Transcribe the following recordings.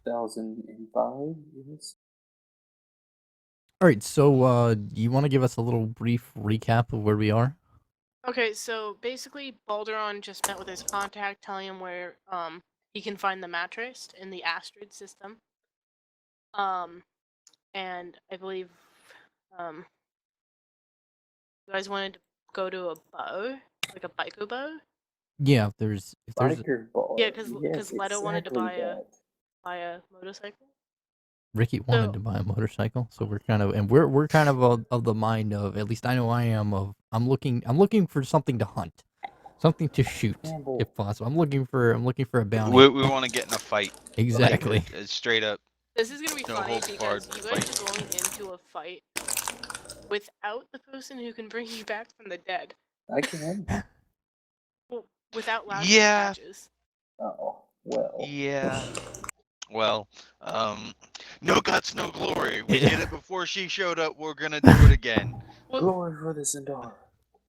2005, yes. All right, so you want to give us a little brief recap of where we are? Okay, so basically, Balderon just met with his contact, telling him where he can find the mattress in the Astrid system. And I believe you guys wanted to go to a bow, like a Baiku bow. Yeah, if there's Biker bar. Yeah, because Yes, Leto wanted to exactly that. buy a motorcycle. Ricky wanted to So buy a motorcycle, so we're kind of the mind of, at least I know I am, of I'm looking for something to hunt, something to shoot Campbell. if possible. I'm looking for a bounty. We want to get in a fight. Exactly. Like, straight up. this is gonna be No funny holds because barred you guys fight. are going into a fight without the person who can bring you back from the dead. I can. Well, without loud Yeah. patches. Oh, well. Yeah. Well, no guts, no glory. We did it before she showed up. We're gonna do it again. Well, Glory for the Centaur.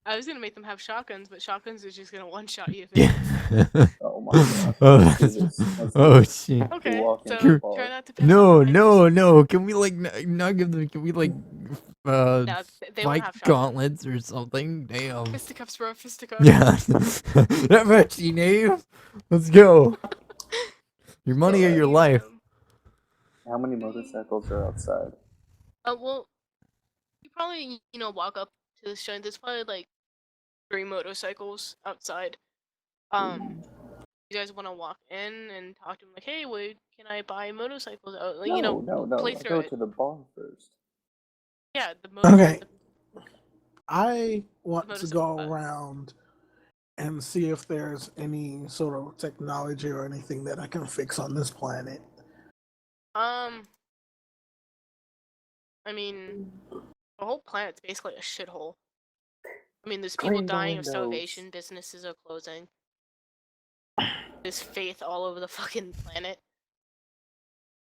I was gonna make them have shotguns, but shotguns is just gonna one-shot you. If Yeah. Oh my god. Oh, Let's do this. Let's do oh this. shit. We Okay, walk so into the try bar. not to piss No, off the no, bikers. no. Can we like not give them? Can we like No, they won't fight have shotguns. gauntlets or something? Damn. Fisticuffs, bro, fisticuffs. Yeah. That matchy name. Let's go. Your money or your life. How many motorcycles are outside? Well, you probably walk up to this joint. There's probably like 3 motorcycles outside. You guys want to walk in and talk to them like, hey, can I buy motorcycles? Like, No. play I through go it. to the bar first. Yeah, the Okay. I want to motorcycle go bus. around and see if there's any sort of technology or anything that I can fix on this planet. I mean, the whole planet's basically a shithole. I mean, there's people Clean the dying of windows. starvation, businesses are closing. There's faith all over the fucking planet.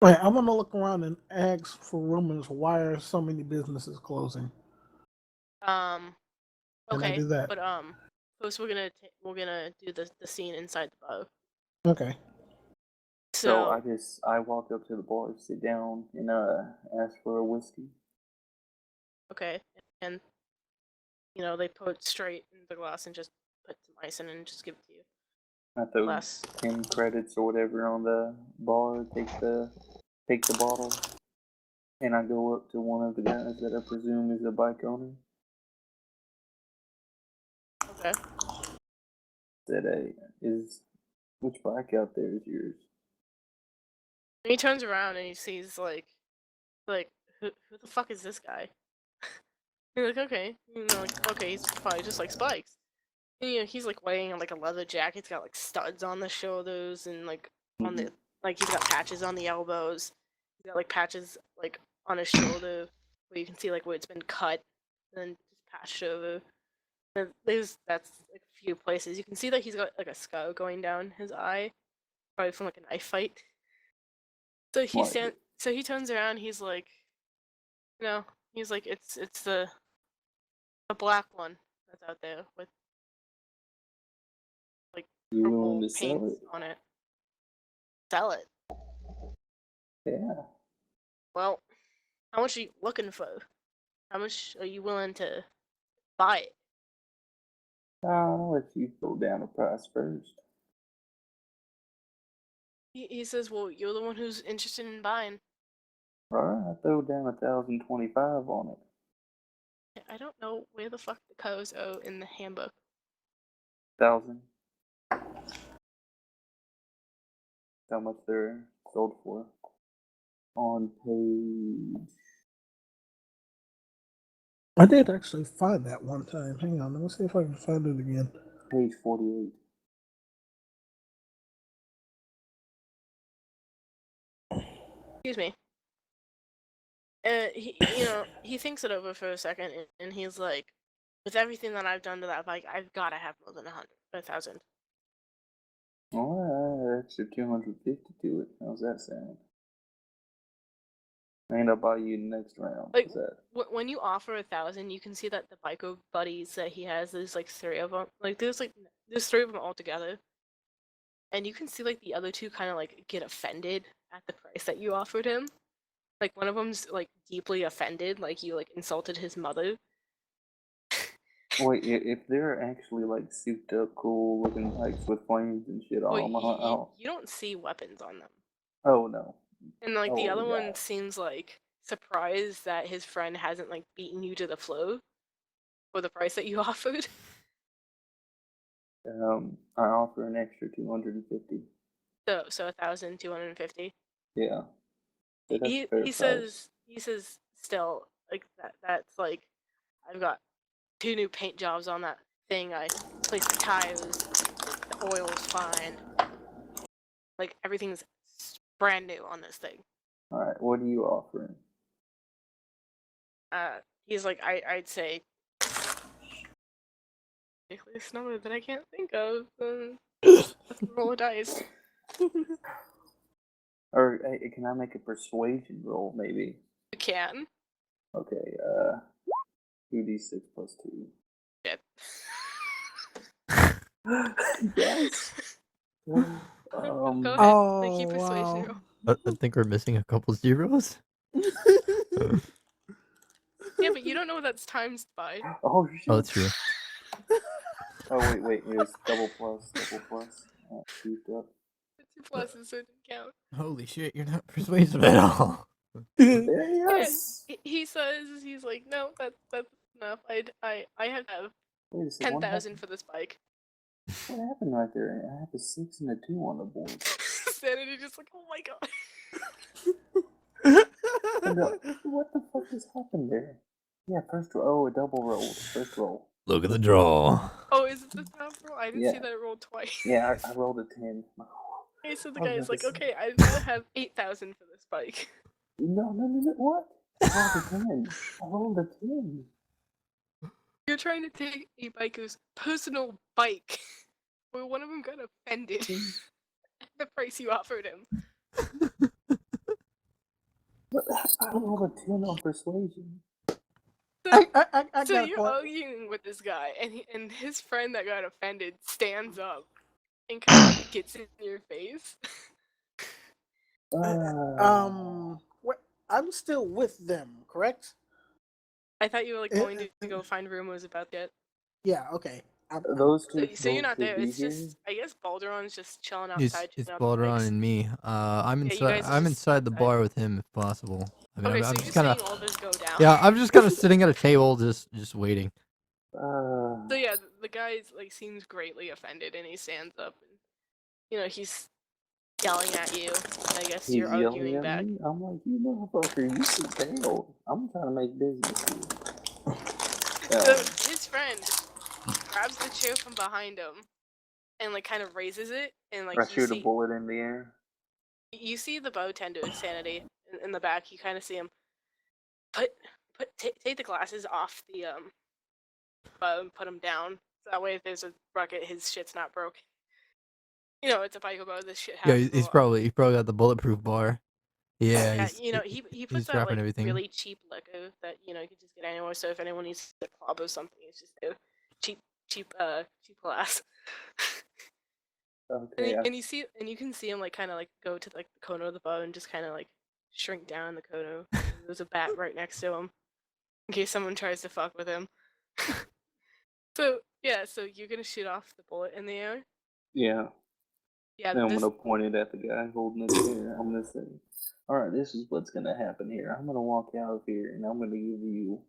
Wait, I'm gonna look around and ask for rumors. Why are so many businesses closing? Okay, Can I do that? but first we're gonna do the scene inside the bow. Okay. So I walk up to the bar, sit down, and ask for a whiskey. Okay, and they pour it straight into the glass and just put some ice in it and just give it to you. I throw Glass. 10 credits or whatever on the bar, take the bottle, and I go up to one of the guys that I presume is a bike owner. Okay. Said, which bike out there is yours? And he turns around and he sees like who the fuck is this guy? You're like, okay, okay, he's probably just like Spikes. And, he's like wearing like a leather jacket. He's got like studs on the shoulders and like on the he's got patches on the elbows. He's got like patches like on his shoulder where you can see like where it's been cut and then just patched over. And that's like a few places. You can see that he's got like a scar going down his eye, probably from like a knife fight. So he turns around. He's like, he's like, it's the black one that's out there with like You purple willing to sell paint it? on it. Sell it. Yeah. Well, how much are you looking for? How much are you willing to buy it? I'll let you throw down a price first. He says, well, you're the one who's interested in buying. Alright, I throw down 1,025 on it. I don't know where the fuck the codes are in the handbook. 1,000. How much they're sold for? On page. I did actually find that one time. Hang on, let me see if I can find it again. Page 48. Excuse me. He thinks it over for a second, and he's like, with everything that I've done to that bike, I've gotta have more than 1,000. Alright, extra 250 to it. How's that sound? And I'll buy you next round. Like, How's that? when you offer 1,000, you can see that the biker buddies that he has, there's like 3 of them. Like, there's 3 of them all together. And you can see like the other 2 kind of like get offended at the price that you offered him. Like one of them's like deeply offended, like you like insulted his mother. Wait, if they're actually like souped up, cool looking bikes with flames and shit Well, on them, you don't see weapons on them. oh no. And like the Oh, other one yeah. seems like surprised that his friend hasn't like beaten you to the floor for the price that you offered. I offer an extra 250. So 1,250. Yeah. So that's a He fair he price. says still like that's like I've got 2 new paint jobs on that thing. I replaced the tires. The oil's fine. Like everything's brand new on this thing. Alright, what are you offering? He's like I'd say ridiculous number that I can't think of. Let's roll a dice. Or hey, can I make a persuasion roll, maybe? You can. Okay, 2d6 plus 2. Shit. Yes! Go ahead. Make Oh, your persuasion wow. roll. I think we're missing a couple zeros. Yeah, but you don't know what that's times by. Oh shit! Oh, that's true. Oh wait, it was double plus. Beefed up. The 2 pluses, so it didn't count. Holy shit, you're not persuasive at all. Yes! He says he's like, no, that's enough. I have to have Wait a second, 10,000 for this bike. what happened right there? I have a 6 and a 2 on the board. Sanity just like, oh my god. What the fuck just happened there? Yeah, first roll. Oh, a double roll. First roll. Look at the draw. Oh, is it the top roll? I didn't see Yeah. that it rolled twice. Yeah, I rolled a 10. Okay, so the I was guy's about like, to say- okay, I'd rather have 8,000 for this bike. No, what? I rolled a 10. I rolled a 10. You're trying to take a biker's personal bike, where one of them got offended at the price you offered him. But I rolled a 10 on persuasion. I So got you're that. arguing with this guy, and his friend that got offended stands up and kind of gets in your face. I'm still with them, correct? I thought you were like going to go find rumors about that. Yeah, okay. Those two. So you're both not should there. be It's here? just I guess Balderon's just chilling It's outside. it's chilling on the Balderon bikes. and me. I'm Yeah, you inside. guys are I'm just inside the outside. bar with him if possible. I mean, Okay, so I'm you're just kind seeing of. all this go down. Yeah, I'm just kind of sitting at a table, just waiting. So yeah, the guy's like seems greatly offended, and he stands up, and he's yelling at you. And I guess He's you're yelling arguing at back. me. I'm like, you motherfucker, you sit down. I'm trying to make business here. So his friend grabs the chair from behind him, and like kind of raises it, and like I shoot a bullet in the air. you see the bartender Sanity in the back. You kind of see him take the glasses off the bar and put them down. So that way, if there's a bucket, his shit's not broken. It's a biker bar. This shit Yeah, happens. he's probably got the bulletproof bar. Yeah, He puts out dropping like everything. really cheap liquor that you can just get anywhere. So if anyone needs a club or something, it's just a cheap glass. Okay. And you can see him like kind of like go to like the corner of the bar and just kind of like shrink down in the corner. There's a bat right next to him in case someone tries to fuck with him. So yeah, so you're gonna shoot off the bullet in the air. Yeah. Yeah, Then I'm gonna point it at the guy holding the chair. I'm gonna say, "All right, this is what's gonna happen here. I'm gonna walk out of here and I'm gonna give you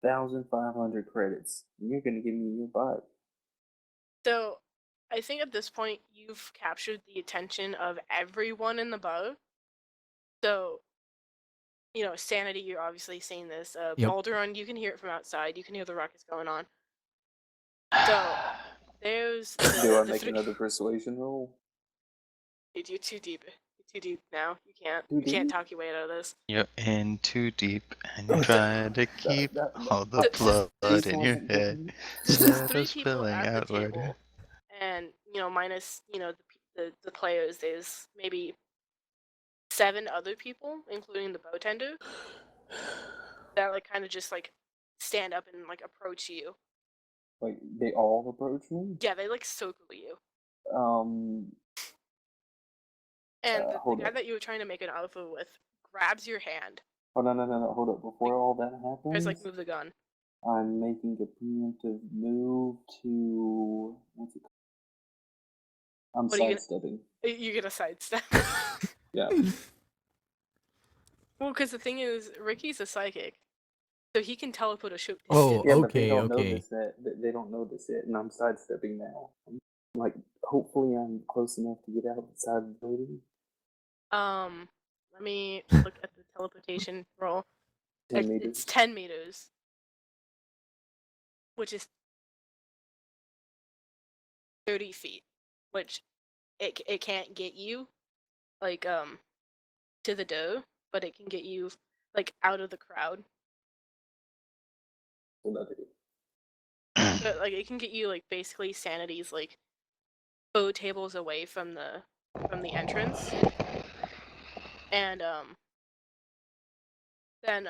1,500 credits. And you're gonna give me your bike." So I think at this point you've captured the attention of everyone in the bar. So Sanity, you're obviously seeing this. Yep. Balderon, you can hear it from outside. You can hear the ruckus going on. So there's Do I make another persuasion roll? Dude, you're too deep. You're too deep now. You can't. Too You can't deep? talk your way out of this. You're in too deep and you're trying to keep all the Just- blood in your head. There's Instead three of people spilling at the outward. table, and minus the players. There's maybe 7 other people, including the bartender, that like kind of just like stand up and like approach you. Like they all approach me. Yeah, they like circle you. And the hold guy up. that you were trying to make an alpha with grabs your hand. Oh no, hold up. Before all that Tries happens, like move the gun. I'm making a preemptive move to what's it called? I'm What are you gonna- sidestepping. You're gonna sidestep. Yeah. Well, because the thing is, Ricky's a psychic, so he can teleport a shoot. Oh, Yeah, but they okay, don't know okay. this yet. They don't know this yet, and I'm sidestepping now. Like, hopefully, I'm close enough to get outside the building. Let me look at the teleportation roll. 10 meters. It's 10 meters, which is 30 feet, which it can't get you, like, to the dough, but it can get you, like, out of the crowd. But, like, it can get you, like, basically Sanity's, like, bow tables away from the entrance. And, then,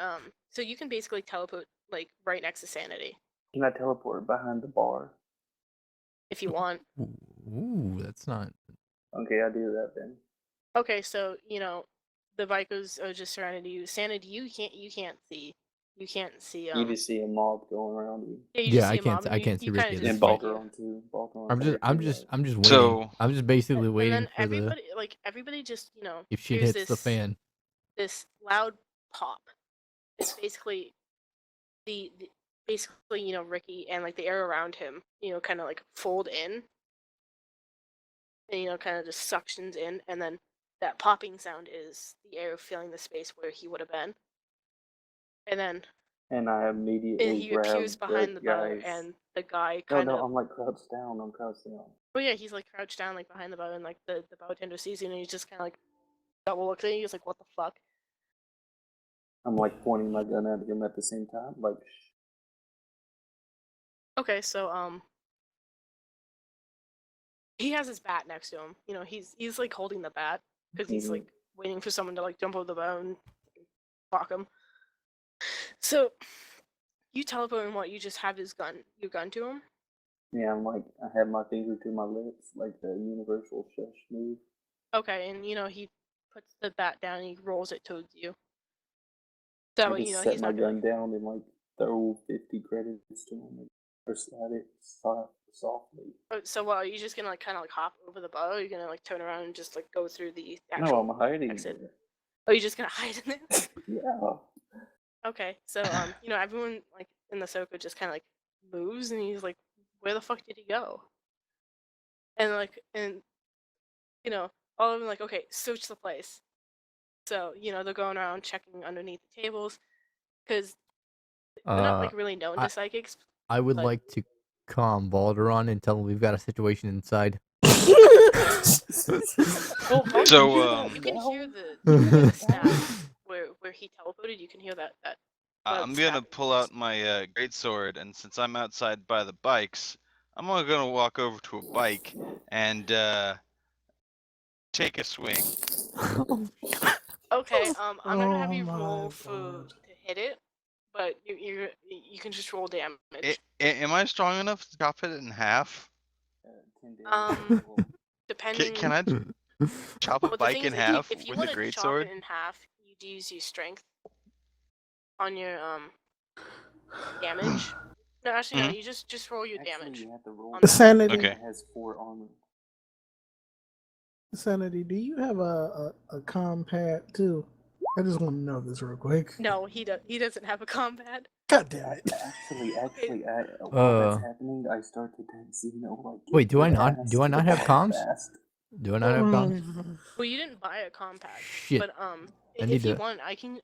so you can basically teleport, like, right next to Sanity, Can I teleport behind the bar? if you want. Ooh, that's not. Okay, I'll do that then. Okay, so, you know, the Vikos are just surrounding you. Sanity, you can't see. You can't see, You just see a mob going around you. yeah, you just Yeah, see I a mob can't. and I you- can't see you kinda Ricky at just this And point. fight, yeah. Balkaron too. Balkaron. I'm just waiting. So- I'm just basically And waiting then for the everybody, like, everybody just, you know, if shit hears hits the this- fan. this loud pop. It's basically the basically, you know, Ricky and, like, the air around him, you know, kind of like fold in, and, you know, kind of just suctions in, and then that popping sound is the air filling the space where he would have been. And then And I immediately he grab appears behind the bar, guys. and the guy No, kind no, of. I'm like crouched down. I'm crouched down. Oh yeah, he's like crouched down, like behind the bar, and like the bartender sees you, and he's just kind of like double looks at you. He's like, "What the fuck?" I'm like pointing my gun at him at the same time. Like, Okay, so he has his bat next to him. You know, he's like holding the bat because he's Mhm. like waiting for someone to like jump over the bar and fuck him. So you teleport and what? You just have your gun to him. yeah, I'm like, I have my finger to my lips, like the universal shush move. Okay, and you know he puts the bat down and he rolls it towards you. So I you just know set he's my not gonna. gun down and like throw 50 credits to him or slide it softly. So what? Are you just gonna like kind of like hop over the bar? Or are you gonna like turn around and just like go through the No, actual I'm hiding exit? there. Oh, you're just gonna hide in there? Yeah. Okay, so you know, everyone like in the circle just kind of like moves, and he's like, "Where the fuck did he go?" And you know, all of them like, "Okay, search the place." So you know, they're going around checking underneath the tables because they're not like really known to psychics. I would but- like to calm Balderon and tell him we've got a situation inside. Well, Baldur, So, you can hear no. the snap where he teleported. You can hear that. I'm gonna pull out my greatsword, and since I'm outside by the bikes, I'm gonna walk over to a bike and take a swing. Okay, I'm gonna have you Oh roll my to God. hit it, but you can just roll damage. Am I strong enough to chop it in half? 10 damage. Depending. Can I chop a Well, the bike thing in is, half if you with a want to chop greatsword? it in half, you'd use your strength on your damage. No, actually, no. Mhm. You just roll your Actually, damage. you have to roll on that. Sanity. Okay. It has 4 armor. Sanity, do you have a compad too? I just want to know this real quick. No, he doesn't have a combat. God damn it. Actually, while that's happening, I start to dance, you know, like. Wait, do I get not? fast, Do I not have get comms? fast. Do I not have comms? Well, you didn't buy a combat. Shit. But I need if you to- want, I can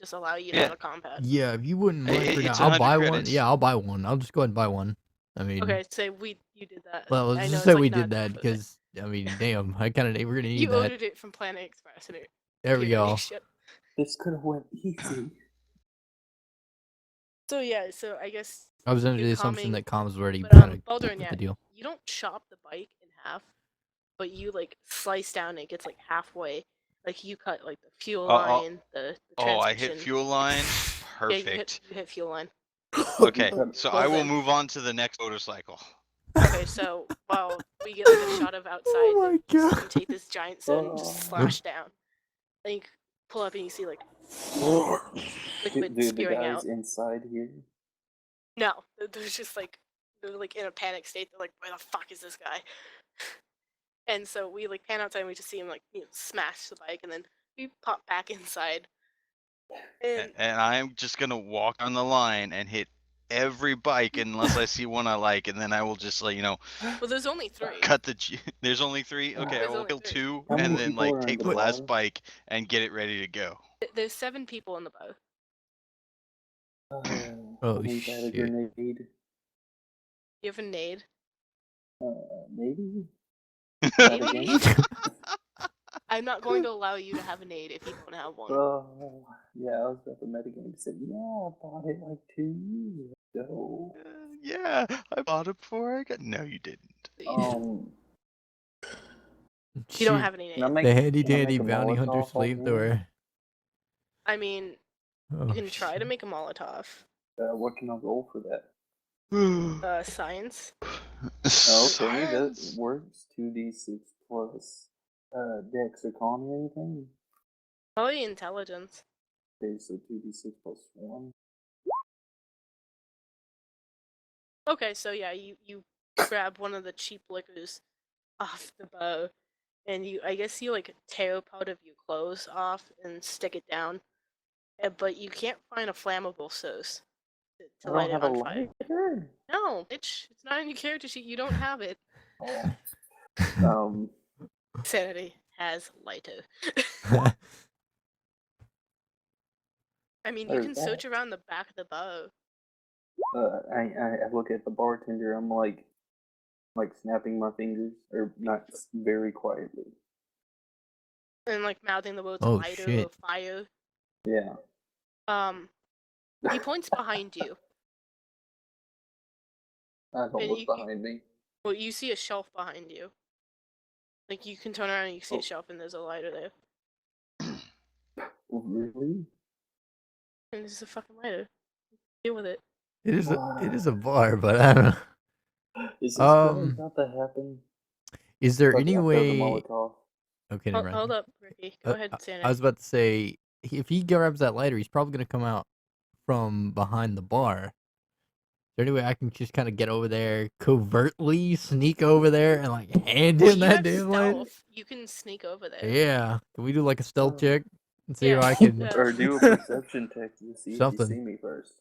just allow you to Yeah. have a combat. Yeah, if you wouldn't mind for now, It's I'll 100 buy one. credits. Yeah, I'll buy one. I'll just go ahead and buy one. I mean, Okay, say you did that. well, I let's know just it's, say like, we not did that worth it. because I mean, damn, I kind of we're gonna need You that. ordered it from Planet Express, and it There we came in go. ship. This could have went easy. So yeah, so I guess I was under you're the assumption calming- that comms was already But kind of Baldwin, the yeah, deal. you don't chop the bike in half, but you like slice down and it gets like halfway. Like you cut like the fuel line, the Oh, I hit transmission. fuel line. Yeah, Perfect. you hit fuel line. Okay, Well so I will then. move on to the next motorcycle. Okay, so while we get like a shot of outside, Oh my like, you God. take this giant stone and just Oh. slash down. Then you pull up and you see like liquid Dude, the spewing guys out. inside here. No, they're just like they're like in a panic state. They're like, "Where the fuck is this guy?" And so we like pan outside and we just see him like smash the bike, and then we pop back inside. And And I'm just gonna walk on the line and hit every bike unless I see one I like, and then I will just like well, there's only 3. cut the. There's only 3. Okay, I There's will only kill 3. 2, How many and then people like are in take the the last bar? bike and get it ready to go. There's 7 people in the boat. Oh, I think I had a shit. grenade. You have a nade. Maybe. Maybe. I'm not going to allow you to have a nade if you don't have one. Oh, yeah, I was about to metagame. He said, yeah, I bought it like 2 years ago. Yeah, I bought it before I got. No, you didn't. Um, You don't Shoot, have any can I nades. make, the handy can I dandy make a bounty hunter Molotov offhand? flamethrower. I mean, Oh, you can try to shit. make a Molotov. What can I roll for that? Science. Oh, okay, that Science. works. 2d6 plus Dex or Con or anything. Probably intelligence. Okay, so 2d6 plus 1. Okay, so yeah, you grab one of the cheap liquors off the bow, and I guess you like tear part of your clothes off and stick it down, but you can't find a flammable source to I light don't it have a on fire. lighter. No, bitch, it's not in your character sheet. You don't have it. Oh. Sanity has lighter. I mean, you Where's can that? search around the back of the bow. I look at the bartender. I'm like snapping my fingers, or not very quietly. And like mouthing the words Oh, lighter or shit. fire. Yeah. He points behind you. I don't And look behind me. Well, you see a shelf behind you. Like you can turn around and you see a shelf and there's a lighter there. Really? And there's a fucking lighter. Deal with it. It is a bar, but I don't know. Is this really Um, about to happen? Is there Okay, any I throw the way? Molotov. Okay, never mind. Hold up, Ricky. Go ahead, I Sanity. was about to say, if he grabs that lighter, he's probably gonna come out from behind the bar. Is there any way I can just kind of get over there, covertly sneak over there, and like hand Well, him you that have damn lighter? stealth. You can sneak over there. Yeah. Can we do like a stealth Oh. check and see if Yeah, I can? yeah. Or do a perception check to see if you Something. see me first.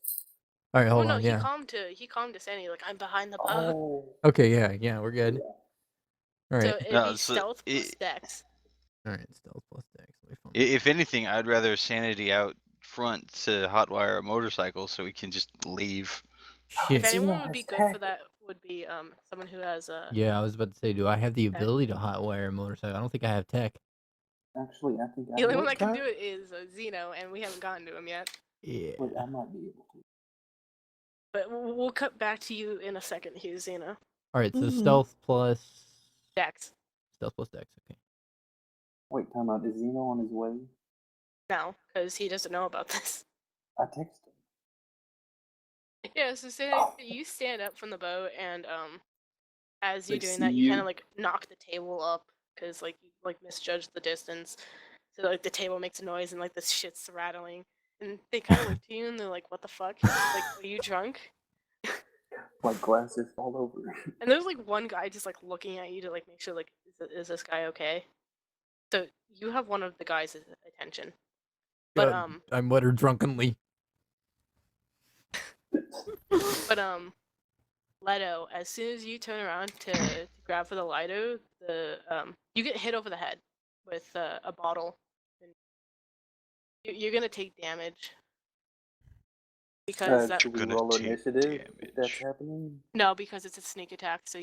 All right, Oh hold no, on. he Yeah. calmed to Sanity like I'm behind the bow. Oh. Okay. Yeah. We're good. All right. So it'd No, be so stealth plus dex. All right. Stealth plus dex. Let me find- If anything, I'd rather Sanity out front to hotwire a motorcycle so we can just leave. If Shit. anyone would be good for that, would be someone who has Yeah, I was about to say, do I have the ability to hotwire a motorcycle? I don't think I have tech. Actually, I think The only one What that can kind? do it is Zeno, and we haven't gotten to him yet. Yeah. Wait, I might be able to. But we'll cut back to you in a second here, Zeno. All right. So Mhm. stealth plus Dex. dex. Okay. Wait, time out. Is Zeno on his way? No, because he doesn't know about this. I texted him. Yeah, so Zeno, you stand up from the boat, and as you're Like, doing see that, you kind you. of like knock the table up because like you like misjudged the distance. So like the table makes a noise and like this shit's rattling, and they kind of look to you and they're like, "What the fuck? Like, are you drunk?" Like glasses fall over. And there's like one guy just like looking at you to like make sure like is this guy okay? So you have one of the guys' attention. But I mutter drunkenly. Leto, as soon as you turn around to grab for the lighter, you get hit over the head with a bottle. And you're gonna take damage because that Should we Gonna roll take initiative if that's damage. happening? no, because it's a sneak attack, so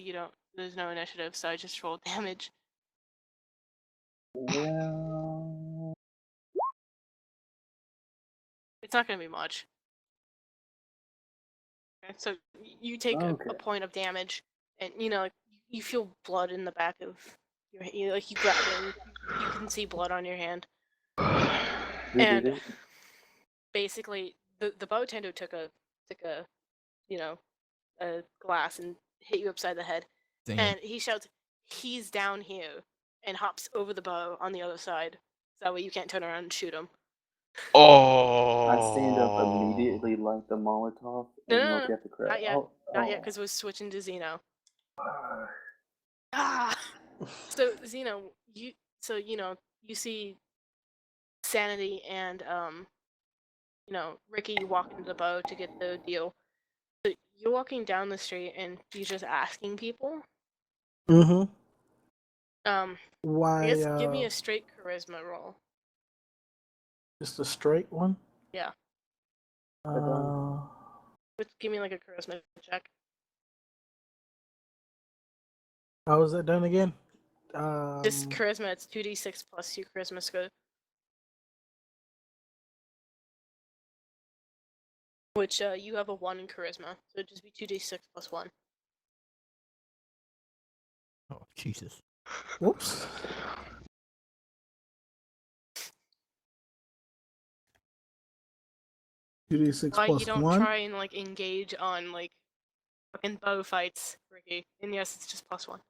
there's no initiative, so I just rolled damage. Well, It's not gonna be much. Okay, so you take Okay. a point of damage, and like you feel blood in the back of your hand. Like you grab it, and you can see blood on your hand. who And did it? basically, the bartender took a a glass and hit you upside the head. Damn. And he shouts, "He's down here," and hops over the bow on the other side. So that way you can't turn around and shoot him. Oh. I stand up immediately, light the Molotov, and No, look at the crowd. not yet. Oh, Not yet, because we're switching to Xeno. Ah! So, Xeno, you see Sanity and, Ricky walk into the bow to get the deal. So you're walking down the street and you're just asking people. Mm-hmm. I Why? guess give me a straight charisma roll. Just a straight one. Yeah. Give me like a charisma check. How was that done again? Just charisma, it's 2d6 plus your charisma score. Which, you have a 1 in charisma, so it'd just be 2d6 plus 1. Oh Jesus. Whoops. Two D6 Why plus you don't 1. try and, like, engage on, like, fucking bow fights, Ricky. And yes, it's just plus 1.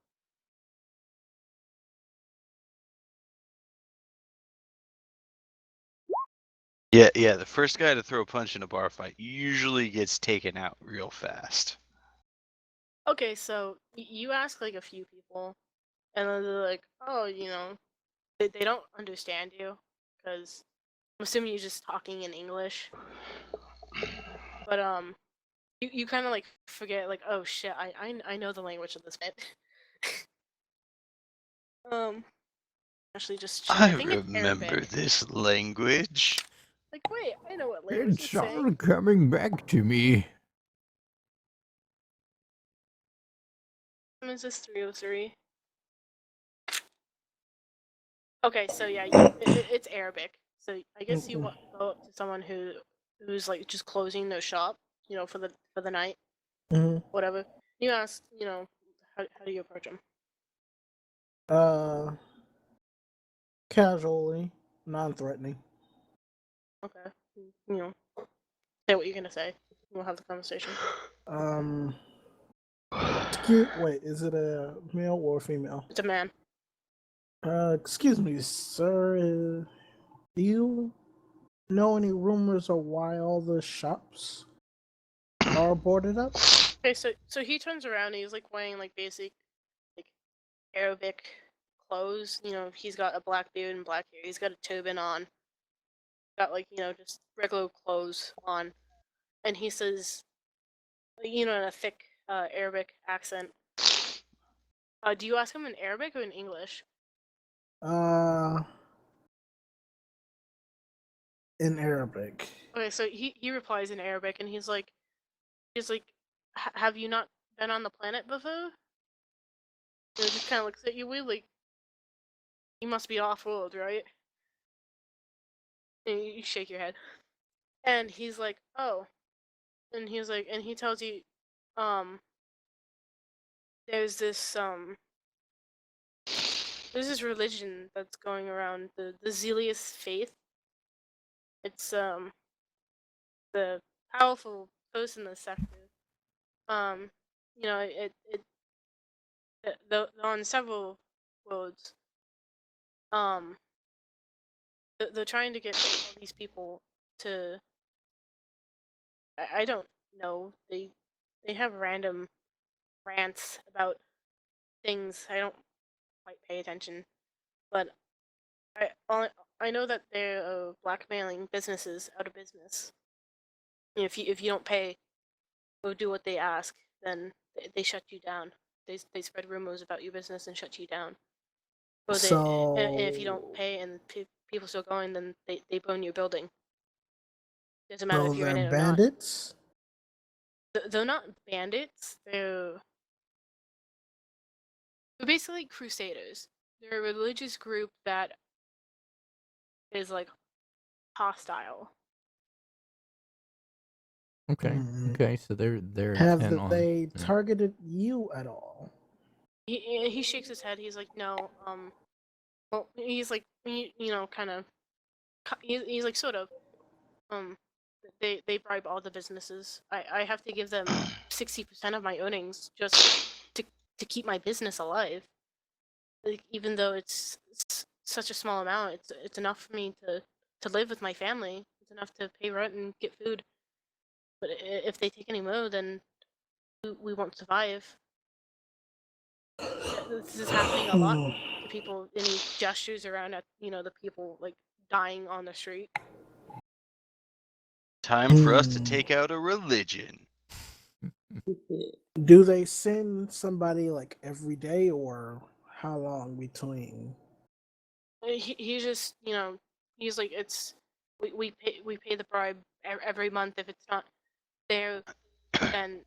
Yeah, the first guy to throw a punch in a bar fight usually gets taken out real fast. Okay, so you ask, like, a few people, and then they're like, oh, they don't understand you, because I'm assuming you're just talking in English. But, you kind of, like, forget, like, oh shit, I know the language of this bit. Actually just check. I think it's remember Arabic. this language. Like, wait, I know what language It's it's saying. all coming back to me. Is this 303? Okay, so yeah, it's Arabic. So I guess you go up to someone who's like just closing their shop, for the night, Mm-hmm. whatever. You ask, how do you approach them? Casually, non-threatening. Okay, say what you're gonna say. We'll have the conversation. Wait, is it a male or a female? It's a man. Excuse me, sir. Do you know any rumors of why all the shops are boarded up? Okay, so he turns around and he's like wearing like basic, like Arabic clothes. He's got a black beard and black hair. He's got a turban on. Got like just regular clothes on, and he says, in a thick Arabic accent. Do you ask him in Arabic or in English? In Arabic. Okay, so he replies in Arabic, and he's like, have you not been on the planet before? Just kind of looks at you weird, like, you must be off-world, right? And you shake your head. And he's like, oh. And he's like, and he tells you, there's this religion that's going around, the Zelius faith. It's the powerful post in the sector. On several roads. They're trying to get all these people to. I don't know. They have random rants about things. I don't quite pay attention, but I know that they're blackmailing businesses out of business. If you don't pay or do what they ask, then they shut you down. They spread rumors about your business and shut you down. Or and if you don't pay and people still going, then they burn your building. Doesn't matter if you're in it or bandits? not. They're not bandits. They're basically crusaders. They're a religious group that is like hostile. Okay. Okay. So they're Have intent on- they targeted you at all? He shakes his head. He's like, no. Well, he's like, kind of. He's like, sort of. They bribe all the businesses. I have to give them 60% of my earnings just to keep my business alive. Like, even though it's such a small amount, it's enough for me to live with my family. It's enough to pay rent and get food. But if they take any more, then we won't survive. This is happening a lot to people. And he gestures around at the people like dying on the street. Time for us to take out a religion. Do they send somebody like every day, or how long between? He just he's like, it's we pay the bribe every month. If it's not there, then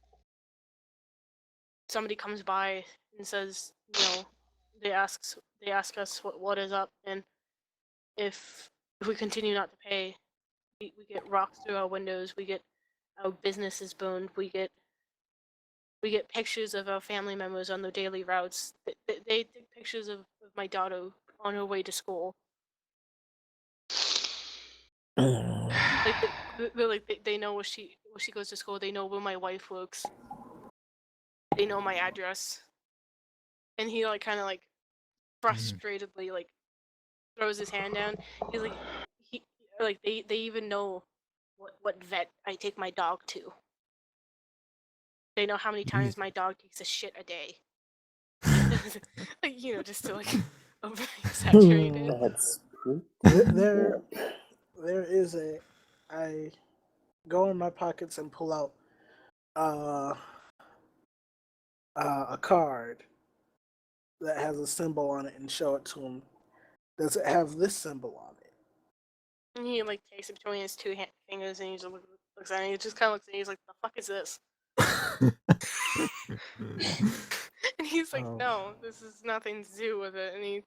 somebody comes by and says, they ask us what is up, and if we continue not to pay, we get rocks through our windows, we get our businesses burned, we get pictures of our family members on their daily routes. They take pictures of my daughter on her way to school. They know where she goes to school. They know where my wife works. They know my address. And he like kind of like frustratedly like throws his hand down. He's like they even know what vet I take my dog to. They know how many times my dog takes a shit a day. Like, just to like over exaggerate it. That's pretty. There is I go in my pockets and pull out a card that has a symbol on it and show it to him. Does it have this symbol on it? And he like takes it between his two fingers and he just looks at it. And he just kind of looks at it. He's like, "The fuck is this?" And he's like, "No, this is nothing to do with it." And he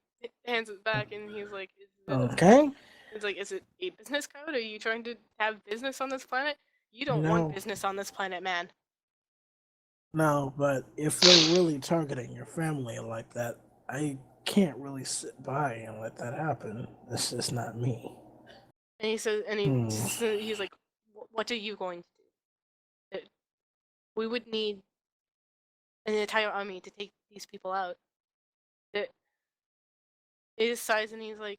hands it back, and he's like, Okay. He's like, "Is it a business card? Are you trying to have business on this planet? You don't No. want business on this planet, man." No, but if they're really targeting your family like that, I can't really sit by and let that happen. It's just not me. And he says, he's like, "What are you going to do? We would need an entire army to take these people out." He sighs and he's like,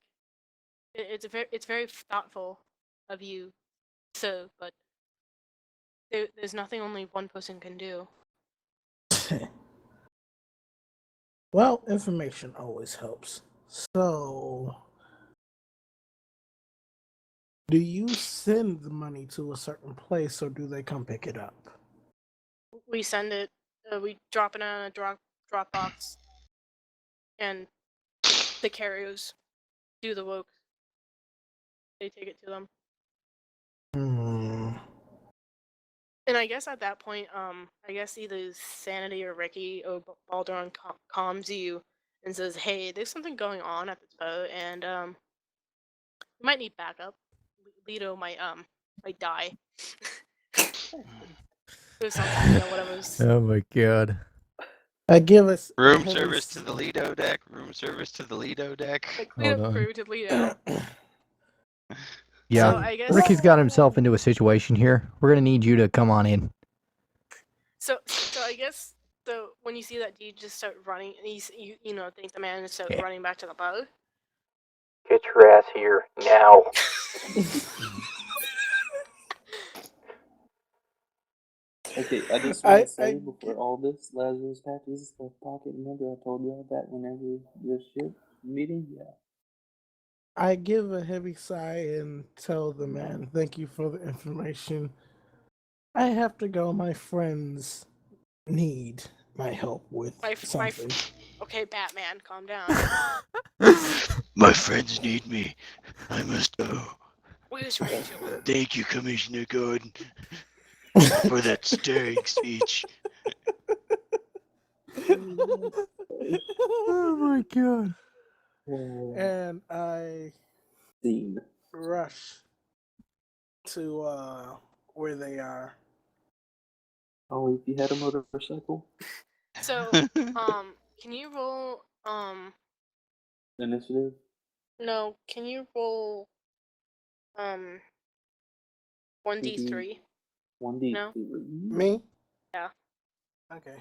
"It's very thoughtful of you, sir, but there's nothing only one person can do." Well, information always helps. So, do you send the money to a certain place, or do they come pick it up? We send it. We drop it on a drop box, and the carriers do the work. They take it to them. And I guess at that point, I guess either Sanity or Ricky or Balderon calms you and says, "Hey, there's something going on at this boat, and we might need backup. Leto might die." Or something, whatever's. Oh my god. I give us Room service to the Lido deck. Room service to the Lido deck. Like, clean Hold up on. crew to Leto. Yeah, So I guess Ricky's got himself into a situation here. We're gonna need you to come on in. So I guess when you see that dude just start running, and you think the man is start Yeah. running back to the boat. Get your ass here now. Okay, I just want I- to say I- before all this, Lazarus patches his left pocket. Remember I told y'all that whenever this shit meeting? Yeah. I give a heavy sigh and tell the man, "Thank you for the information. I have to go. My friends need my help with something." Okay, Batman, calm down. My friends need me. I must go. Where's Rachel? Thank you, Commissioner Gordon, for that stirring speech. Oh my god. And I Scene. rush to where they are. Oh, if you had a motorcycle? So, can you roll Initiative? No, can you roll 1d3? 1D. No? Me? Yeah. Okay.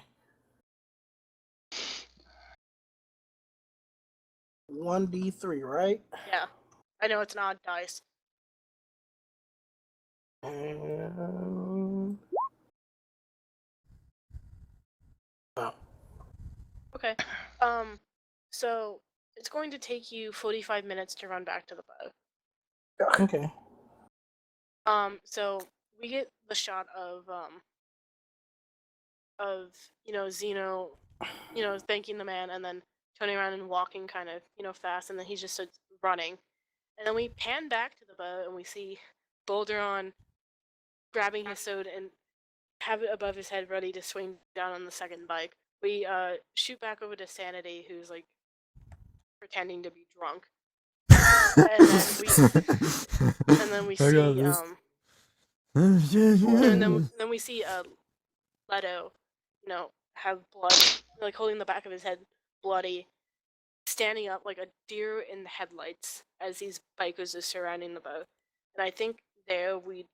1d3, right? Yeah. I know it's an odd dice. And... Oh. Okay. So it's going to take you 45 minutes to run back to the bow. Okay. So we get the shot of Zeno, thanking the man and then turning around and walking kind of, fast, and then he just starts running. And then we pan back to the bow and we see Bolderon grabbing his sword and have it above his head ready to swing down on the second bike. We shoot back over to Sanity, who's like pretending to be drunk. And then we I got see this. and then we see Leto, have blood, like holding the back of his head bloody, standing up like a deer in the headlights as these bikers are surrounding the boat. And I think there we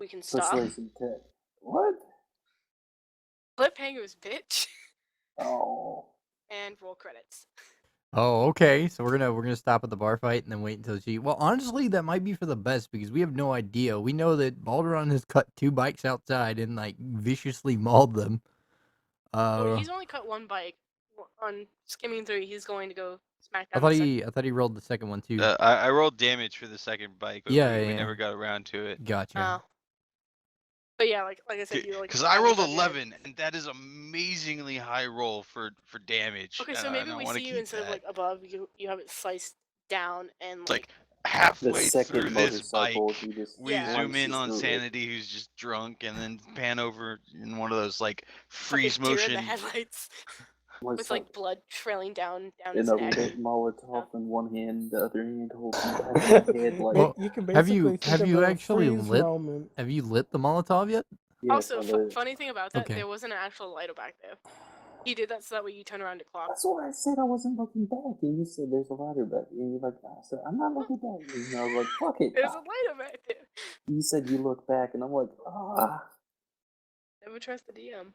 can stop. Persuasion tech. What? Cliffhangers, bitch. Oh. And roll credits. Oh, okay. So we're gonna stop at the bar fight and then wait until she. Well, honestly, that might be for the best because we have no idea. We know that Balderon has cut 2 bikes outside and like viciously mauled them. Well, he's only cut one bike. On skimming through, he's going to go smack I down. thought he rolled the second one too. I rolled damage for the second bike, but Yeah, we yeah. never got around to it. Gotcha. But yeah, like I said, you like. Because I rolled 11, and that is amazingly high roll for damage. Okay, so and maybe I we wanna see you keep instead of that. like above, you have it sliced down and It's like. like halfway The through second this bike, motorcycle, he just we Yeah. zoom in slices on through it. Sanity, who's just drunk, and then pan over in one of those like freeze deer in motion. the headlights Like with like blood trailing down in his a neck. lit Molotov in one hand, the other hand holding back the head like. Well, You can have basically you think have of you a actually freeze lit moment. have you lit the Molotov yet? Yes, Also, I lit it. funny thing about that, Okay. there wasn't an actual lighter back there. He did that so that way you turn around to clock. That's what I said. I wasn't looking back, and you said there's a lighter back, and you're like, I said I'm not looking back, and I was like, fuck it. There's a lighter back there. You said you look back, and I'm like, ah. Never trust the DM.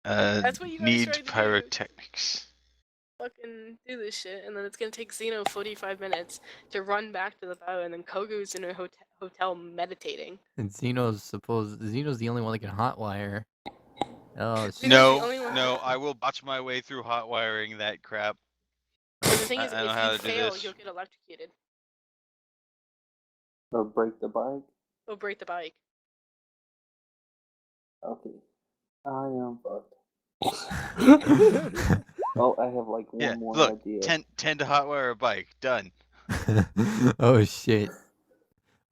That's what you guys Need tried to do. pyrotechnics. Fucking do this shit, and then it's gonna take Zeno 45 minutes to run back to the bow, and then Kogu's in a hotel meditating. And Zeno's the only one that can hotwire. Oh shit. Zeno's the No, only one- no, I will botch my way through hot wiring that crap. But the thing is, I know how if to you do fail, this. you'll get electrocuted Or break the bike. or break the bike. Okay. I am fucked. Oh, I have like one Yeah, more look, idea. 10 to hotwire a bike, done. Oh shit.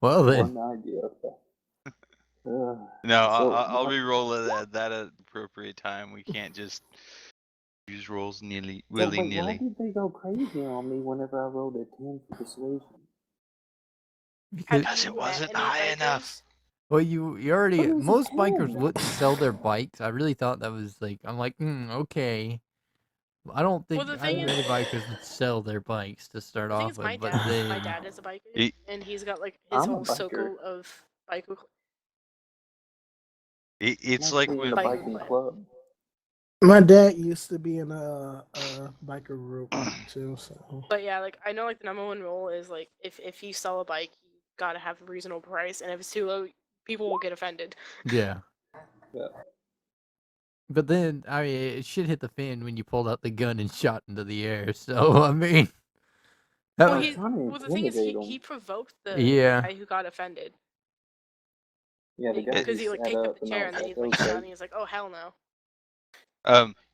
Well then. One idea. Okay. No, So, I'll what- re-roll it at that appropriate time. We can't just use rolls So, wait, why willy-nilly. did they go crazy on me whenever I rolled a 10 for persuasion? Because you it met wasn't any high bikers? enough. Well, you already But it was a most bikers 10. wouldn't sell their bikes. I really thought that was like I'm like, okay. I don't think the thing many is- bikers would sell their bikes to start The thing off is, with, my but dad then is a biker, He- and he's got like his I'm a whole biker. circle of biker. It's I'm like actually in when a Biker biking club. club. My dad used to be in a biker group too, so But yeah, like I know, like the number one rule is like if you sell a bike, you gotta have a reasonable price, and if it's too low, people will get offended. yeah. Yeah. But then I mean, shit hit the fan when you pulled out the gun and shot into the air. So I mean, that Well, was- he, trying to well, the thing is, intimidate he 'em. provoked the Yeah. guy who got offended. Yeah, the guy Because who he like sat picked up up the and chair I and was then he's like, like, okay. and he's like, oh hell no.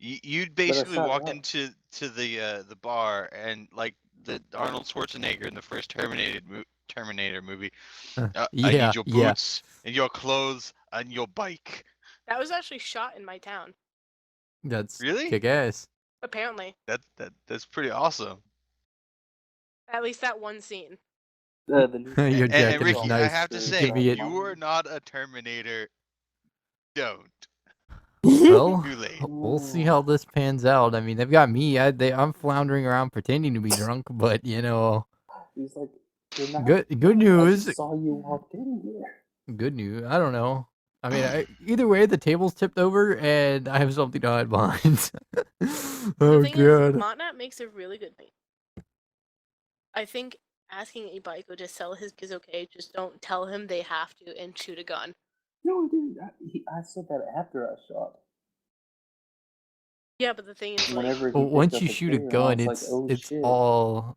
you'd basically shot walk up. into the bar and like the Arnold Schwarzenegger in the first Terminator movie. I yeah, need your yeah. boots and your clothes and your bike. That was actually shot in my town, That's Really? kick ass. apparently. That's pretty awesome. At least that one scene. The new Your And jacket is Ricky, I nice. have to Give say, me it. you are not a Terminator. Don't. Well, Too late. we'll see how this pans out. I mean, they've got me. I'm floundering around pretending to be drunk, but you know, He's like, "Good night. good I news. just saw you walk in here. Good news. I don't know. I mean, either way, the table's tipped over, and I have something to hide behind. The Oh thing is, god. Motnap makes a really good bait. I think asking a Baiko to sell his is okay. Just don't tell him they have to and shoot a gun. No, dude. I said that after I shot. Yeah, but the thing is, like, Whenever he Well, picked once up you a shoot a chair, I gun, was like, "Oh it's shit!" all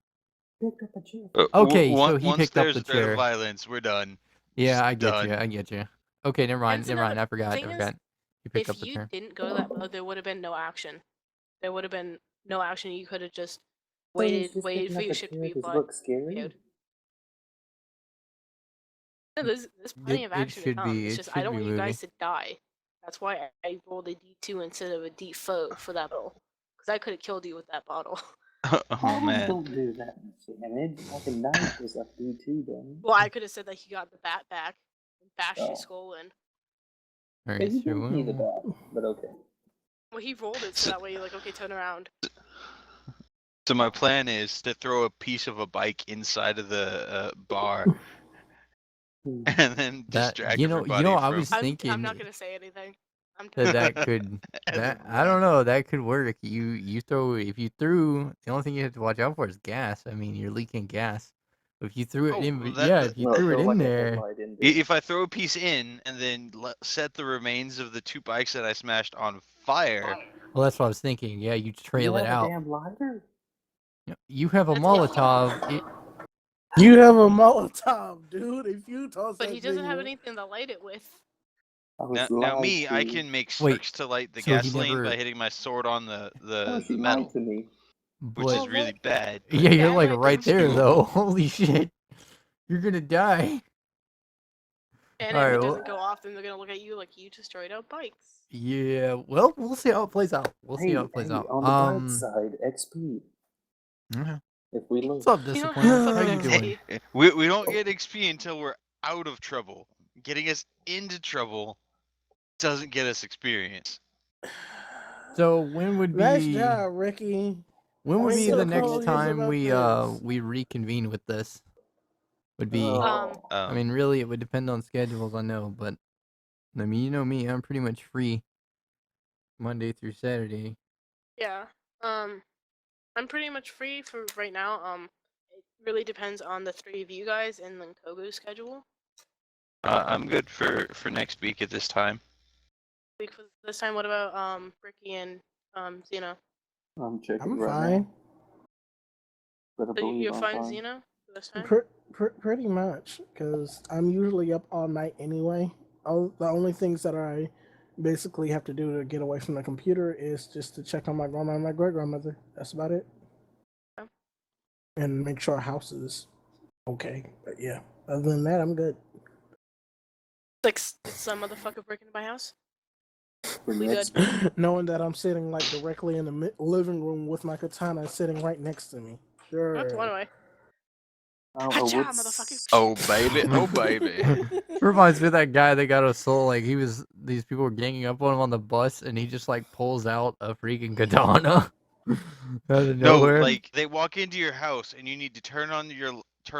Picked up a chair. okay. So he Once picked up there's the threat of chair. violence, we're done. Yeah, Just I get you. done. I get you. Okay, never mind. That's Never mind. another- I forgot. I thing is, forgot. He picked up if the you chair. didn't go to that mode, there would have been no action. There would have been no action. You could have just So he's waited just for picking up your a ship to chair be 'cause it applied. looks scary. No, there's plenty of It action to should come. be. It's It just I should don't be want you moving. guys to die. That's why I rolled a D2 instead of a D4 for that bottle. Because I could have killed you with that bottle. Oh Bottles man. don't do that much damage. Like a knife does like D2 damage. Well, I could have said that he got the bat back and bashed Oh. your skull in. All Yeah, right. you So didn't need a we'll- bat, but okay. Well, he rolled it so that way you're like, okay, turn around. So my plan is to throw a piece of a bike inside of the bar, and then that distract you know. everybody I from. was thinking I'm not gonna say anything. I'm that kidding. could that I don't know, that could work. You throw if you threw, the only thing you have to watch out for is gas. I mean, you're leaking gas. If you threw it Oh, in, well, yeah, that- if you No, threw it throw in like a there, headlight in there. If I throw a piece in and then set the remains of the 2 bikes that I smashed on fire, well, that's what I was thinking. Yeah, you trail you it have out. a damn lighter? You have a That's Molotov. You have a Molotov, dude. If you toss But that he doesn't thing have in- anything to light it with. I was now lied me, I to. can make Wait, sparks to light the so he gasoline never- by hitting my sword on No, the she metal, lied to me. which But is really bad. yeah, you're Bad like right right there. there though. Holy shit, you're gonna die. And Alright, if it well- doesn't go off, then they're gonna look at you like you destroyed our bikes. Yeah, well, we'll see how it plays out. We'll see Hey, how it plays hey, out. on the bright side, XP. Yeah. If we lose. What's up, You don't Discipline? have How fucking you doing? XP. We don't get XP until we're out of trouble. Getting us into trouble doesn't get us experience. So when would Nice be job, Ricky. when would I'm be so the next curious time about we this. we reconvene with this? Would be Oh, I mean, really, it would depend on schedules, I know, but I mean, you know me, I'm pretty much free Monday through Saturday. Yeah. I'm pretty much free for right now. It really depends on the 3 of you guys and then Kogo's schedule. I'm good for next week at this time. Week for this time. What about Ricky and Xeno? I'm checking I'm right fine. now. But I So believe you're I'm fine, fine. Xeno, for this time? Pretty much, because I'm usually up all night anyway. The only things that I basically have to do to get away from the computer is just to check on my grandma and my great grandmother. That's about it. Okay. And make sure our house is okay. But yeah, other than that, I'm good. Like some motherfucker breaking into my house? For We next good. Knowing that I'm sitting like directly in the living room with my katana sitting right next to me. Sure. That's one way. I don't know Hacha, what's. motherfucker. Oh baby, oh baby. Reminds me of that guy that got assaulted. Like these people were ganging up on him on the bus, and he just like pulls out a freaking katana out of No, nowhere. like they walk into your house and you need to turn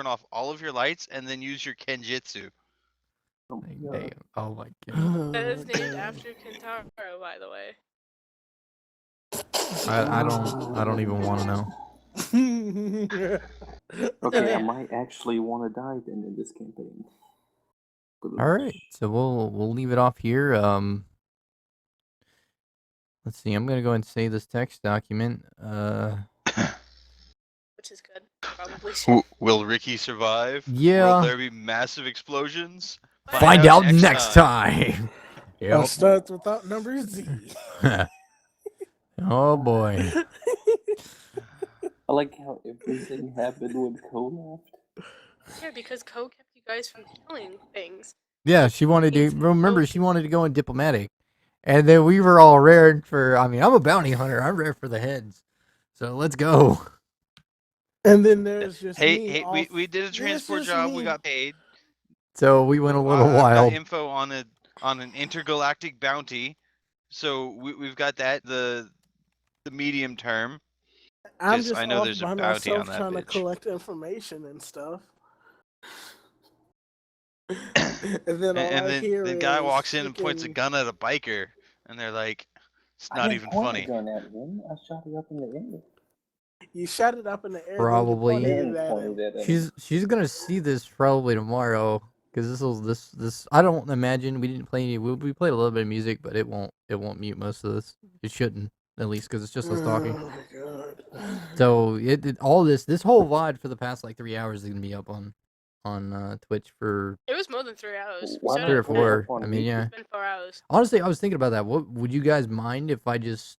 off all of your lights and then use your Kenjutsu. Oh my Like, God. damn. Oh my god. That is named after Kentaro, by the way. I don't even want to know. Okay, I Yeah. might actually want to die then in this campaign. All right, so we'll leave it off here. Let's see. I'm gonna go ahead and save this text document. Which is good. Probably should. Will Ricky survive? Yeah. Will there be massive explosions? Find out next time. It Yep. starts without number Z. Oh boy. I like how everything happened when Cole left. Yeah, because Ko kept you guys from killing things. Yeah, she wanted to. It's Remember, okay. she wanted to go in diplomatic, and then we were all rared for. I mean, I'm a bounty hunter. I'm rare for the heads. So let's go. And then there's just Hey, me hey, off- we did a This transport is job. We me. got paid. So we went a little I've got wild. info on an intergalactic bounty. So we've got that the medium term. I'm Just- just I know off there's a by bounty on myself that trying to bitch. collect information and stuff. And then all And I hear then is guy walks in and points a freaking- gun at a biker, and they're like, "It's I not didn't even point funny." a gun at him. I shot it up in the air. You shot it up in the air. Probably. Then you Then pointed it at pointed him. it at him. She's gonna see this probably tomorrow because this I don't imagine we didn't play any. We played a little bit of music, but it won't mute most of this. It shouldn't, at least because it's just us talking. Oh my god. So all this whole VOD for the past like 3 hours is gonna be up on Twitch for It was more than 3 hours. Why Said not 3 or it- put it up 4. on I mean, YouTube? yeah. It's been 4 hours. Honestly, I was thinking about that. What would you guys mind if I just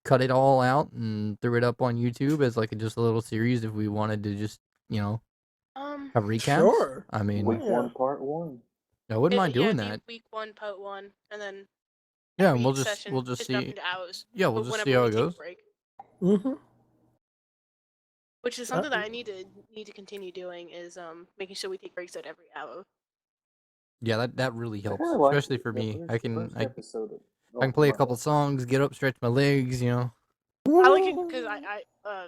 cut it all out and threw it up on YouTube as like just a little series if we wanted to just have recaps? Sure. I mean, Week Yeah. 1, part 1. I wouldn't mind doing it'd be that. Week 1, part 1, and then Yeah, every and we'll session just is up see. into hours. Yeah, we'll but just whenever see how we it take a goes. break, Mm-hmm. which is something that I need to continue doing is making sure we take breaks at every hour. Yeah, that really I helps, kinda liked especially it, for the me. first- I the can first I episode of- can play a oh, couple songs, get up, stretch my legs. I like it because I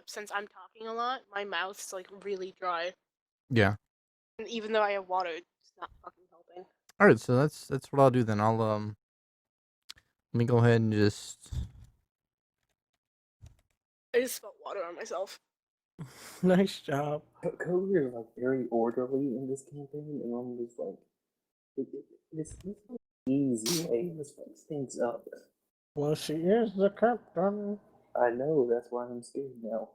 since I'm talking a lot, my mouth's like really dry, Yeah. and even though I have water, it's not fucking helping. All right, so that's what I'll do then. I'll let me go ahead and just. I just spilled water on myself. Nice job. Cody is like very orderly in this campaign, and I'm just like, this is an easy way to spice things up. Well, she is the captain. I know, that's why I'm scared now.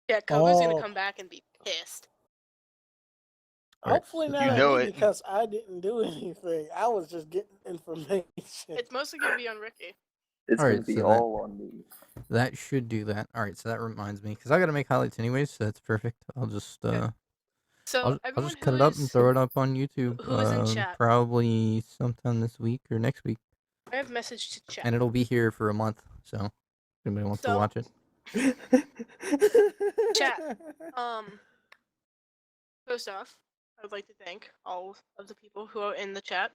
Yeah, Koga's gonna Oh. come back and be pissed. Alright, Hopefully so- not You on know me it. because I didn't do anything. I was just getting information. It's mostly gonna be on Ricky. It's Alright, gonna be so that- all on me. That should do that. All right, so that reminds me because I got to make highlights anyways, so that's perfect. I'll just So I'll everyone just cut it up and who's- throw it up on YouTube. who is in chat? Probably sometime this week or next week, I have message to chat. and it'll be here for a month. So if anybody wants to So- watch it. Chat. First off, I would like to thank all of the people who are in the chat.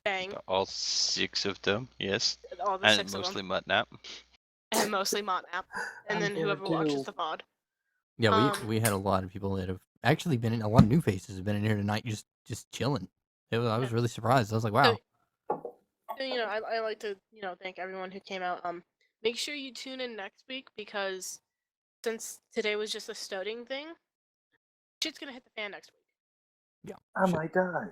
Bang, All 6 of them, yes, all the and 6 of mostly them, Mutnap. and mostly Motnap, and I'm then here whoever watches too. the pod. Yeah, Um, we had a lot of people that have actually been in. A lot of new faces have been in here tonight, just chilling. I was Yeah. really surprised. I was like, wow. So, I like to thank everyone who came out. Make sure you tune in next week because since today was just a starting thing, shit's gonna hit the fan next week. I Shit. might die.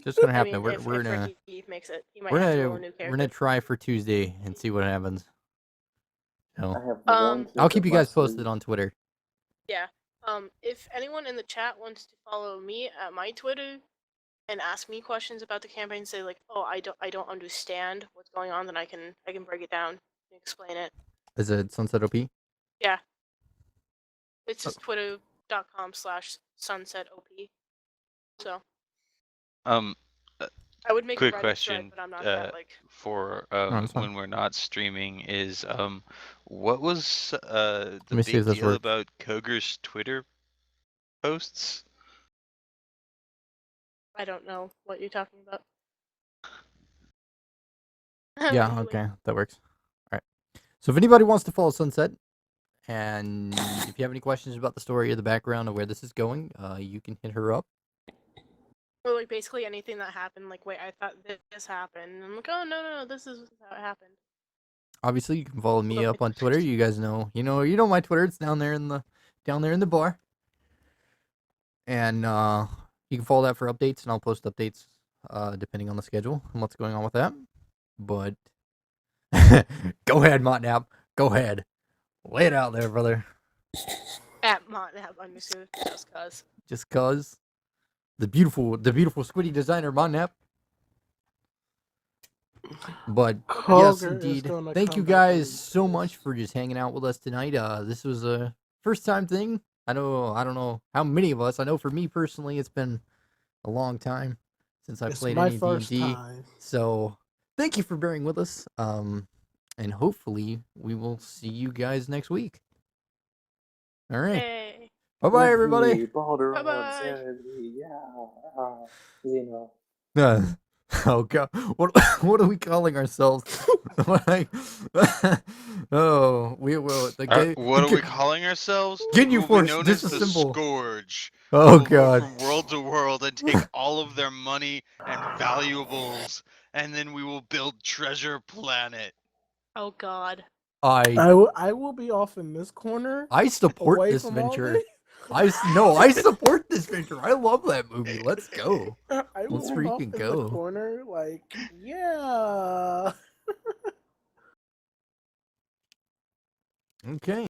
Just gonna I happen. mean, we're if gonna Ricky makes it, he might we're have to gonna roll a new we're gonna character. try for Tuesday and see what happens. So I have Um, one trick I'll keep up you my guys posted sleeve. on Twitter. If anyone in the chat wants to follow me at my Twitter and ask me questions about the campaign, say like, "Oh, I don't understand what's going on," then I can break it down and explain it. Is it Sunset OP? It's just twitter.com/sunsetop. So Um, I would make Quick a Reddit question, thread, but I'm not that like. for that's fine. when we're not streaming is what was the me see big if this deal works. about Koger's Twitter posts? I don't know what you're talking about. Yeah, Anyway, okay, that works. All right. So if anybody wants to follow Sunset, and if you have any questions about the story or the background of where this is going, you can hit her up. Or like basically anything that happened. Like, wait, I thought this happened. And I'm like, oh no, this is how it happened. Obviously, you can follow me Hold up on. on Twitter. You guys know, you know my Twitter. It's down there in the bar, and you can follow that for updates, and I'll post updates depending on the schedule and what's going on with that. But go ahead, Motnap. Go ahead, lay it out there, brother. At Motnap_, just cause. The beautiful Squiddy designer Motnap. But yes, Koger is indeed. gonna Thank come you back guys and so beat much us. for just hanging out with us tonight. This was a first time thing. I don't know how many of us. I know for me personally, it's been a long time since I It's played my any first D&D. time. So thank you for bearing with us. And hopefully we will see you guys next week. All right. Hey. Bye bye, everybody. Ricky, Baldur, Bye-bye. Sanity, yeah. Xeno. Oh god, what are we calling ourselves? Oh, we will. What are we calling ourselves? Ginyu We'll be Force known as the disassemble. Scourge. Oh We'll go god. from world to world and take all of their money and valuables, and then we will build Treasure Planet. Oh God. I will be off in this corner, I support away this from all venture. this. I support this venture. I love that movie. Let's go. I will Let's be off freaking in go. the corner, like, yeah. Okay.